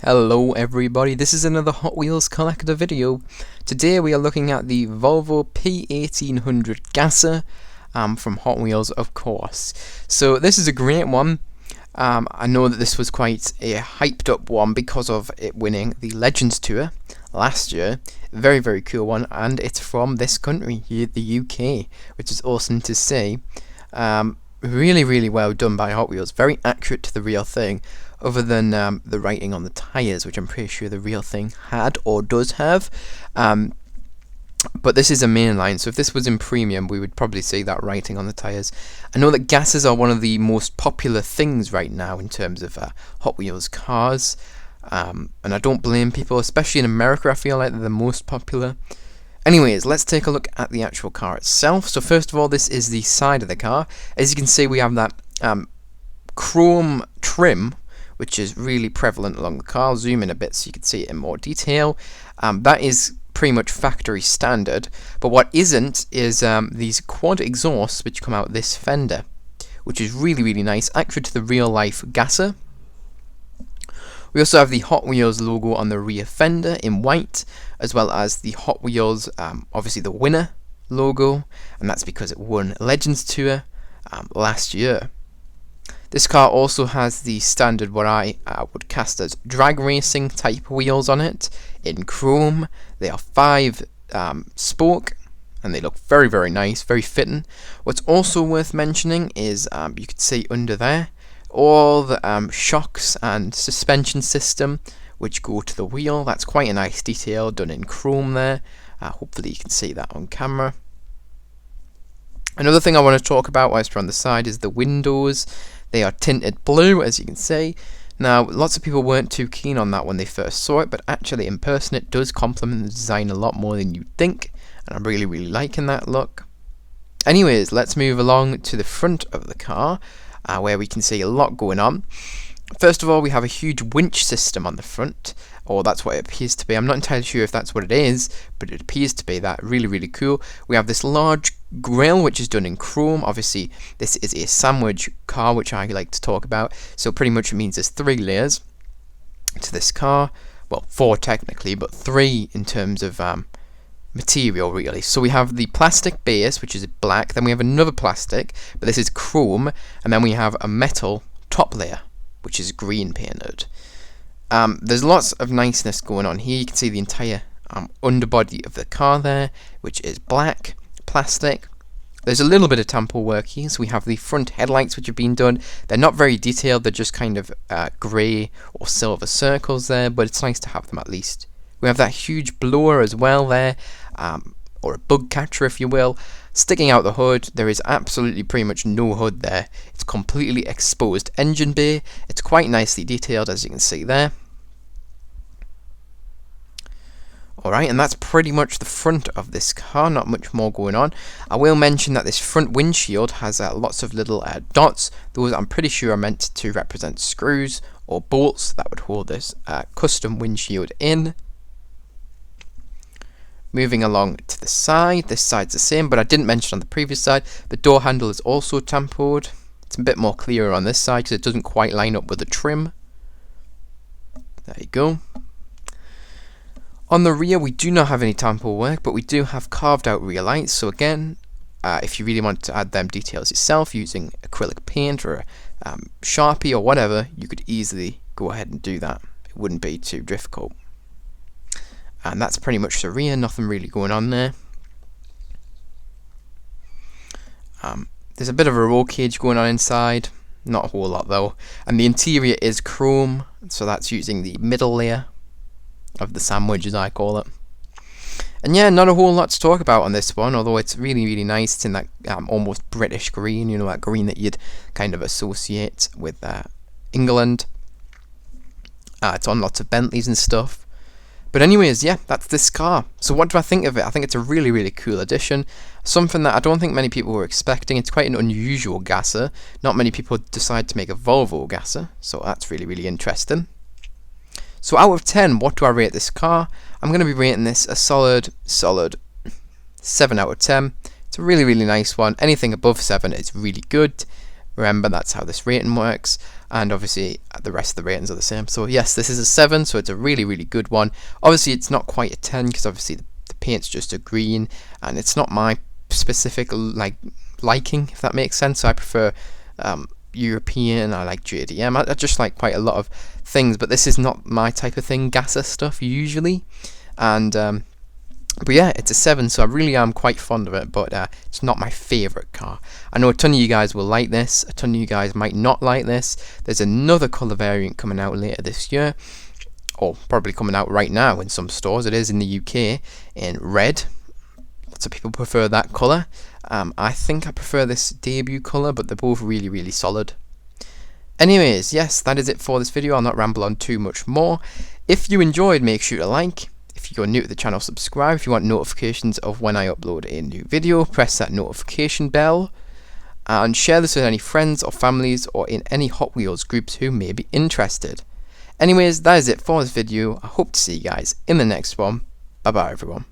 Hello everybody, this is another Hot Wheels collector video. Today we are looking at the Volvo P1800 Gasser from Hot Wheels, of course. So this is a great one. I know that this was quite a hyped up one because of it winning the Legends Tour last year. Very, very cool one, and it's from this country here, the UK, which is awesome to see. Really, really well done by Hot Wheels. Very accurate to the real thing, other than the writing on the tyres, which I'm pretty sure the real thing had or does have. But this is a mainline, so if this was in premium, we would probably see that writing on the tyres. I know that gases are one of the most popular things right now in terms of Hot Wheels cars, and I don't blame people, especially in America. I feel like they're the most popular. Anyways, let's take a look at the actual car itself. So first of all, this is the side of the car. As you can see, we have that chrome trim, which is really prevalent along the car. I'll zoom in a bit so you can see it in more detail. That is pretty much factory standard, but what isn't is these quad exhausts which come out this fender, which is really, really nice, accurate to the real life Gasser. We also have the Hot Wheels logo on the rear fender in white, as well as the Hot Wheels, obviously the winner logo, and that's because it won Legends Tour last year. This car also has the standard, what I would cast as drag racing type wheels on it, in chrome. They are 5 spoke, and they look very, very nice, very fitting. What's also worth mentioning is, you can see under there, all the shocks and suspension system which go to the wheel. That's quite a nice detail done in chrome there. Hopefully you can see that on camera. Another thing I want to talk about whilst we're on the side is the windows. They are tinted blue, as you can see. Now, lots of people weren't too keen on that when they first saw it, but actually in person it does complement the design a lot more than you'd think, and I'm really, really liking that look. Anyways, let's move along to the front of the car, where we can see a lot going on. First of all, we have a huge winch system on the front, or that's what it appears to be. I'm not entirely sure if that's what it is, but it appears to be that. Really, really cool. We have this large grille which is done in chrome. Obviously, this is a sandwich car, which I like to talk about, so pretty much it means there's 3 layers to this car. Well, 4 technically, but 3 in terms of material, really. So we have the plastic base, which is black, then we have another plastic, but this is chrome, and then we have a metal top layer, which is green painted. There's lots of niceness going on here. You can see the entire underbody of the car there, which is black plastic. There's a little bit of tampo work here, so we have the front headlights which have been done. They're not very detailed, they're just kind of grey or silver circles there, but it's nice to have them at least. We have that huge blower as well there, or a bug catcher if you will, sticking out the hood. There is absolutely pretty much no hood there. It's completely exposed engine bay. It's quite nicely detailed, as you can see there. Alright, and that's pretty much the front of this car, not much more going on. I will mention that this front windshield has lots of little dots. Those I'm pretty sure are meant to represent screws or bolts that would hold this custom windshield in. Moving along to the side, this side's the same, but I didn't mention on the previous side, the door handle is also tampoed. It's a bit more clearer on this side because it doesn't quite line up with the trim. There you go. On the rear, we do not have any tampo work, but we do have carved out rear lights. So again, if you really want to add them details yourself using acrylic paint or Sharpie or whatever, you could easily go ahead and do that. It wouldn't be too difficult. And that's pretty much the rear, nothing really going on there. There's a bit of a roll cage going on inside, not a whole lot though. And the interior is chrome, so that's using the middle layer of the sandwich, as I call it. And yeah, not a whole lot to talk about on this one, although it's really, really nice. It's in that almost British green, you know, that green that you'd kind of associate with England. It's on lots of Bentleys and stuff. But anyways, yeah, that's this car. So what do I think of it? I think it's a really, really cool addition. Something that I don't think many people were expecting. It's quite an unusual Gasser. Not many people decide to make a Volvo Gasser, so that's really, really interesting. So out of 10, what do I rate this car? I'm going to be rating this a solid 7 out of 10. It's a really, really nice one. Anything above 7 is really good. Remember, that's how this rating works, and obviously the rest of the ratings are the same. So yes, this is a 7, so it's a really, really good one. Obviously it's not quite a 10 because obviously the paint's just a green, and it's not my specific liking, if that makes sense. So I prefer European, I like JDM, I just like quite a lot of things, but this is not my type of thing, gasser stuff usually. And but yeah, it's a 7, so I really am quite fond of it, but it's not my favourite car. I know a ton of you guys will like this, a ton of you guys might not like this. There's another colour variant coming out later this year, or probably coming out right now in some stores. It is in the UK, in red. Lots of people prefer that colour. I think I prefer this debut colour, but they're both really, really solid. Anyways, yes, that is it for this video. I'll not ramble on too much more. If you enjoyed, make sure to like. If you're new to the channel, subscribe. If you want notifications of when I upload a new video, press that notification bell. And share this with any friends or families or in any Hot Wheels groups who may be interested. Anyways, that is it for this video. I hope to see you guys in the next one. Bye bye everyone.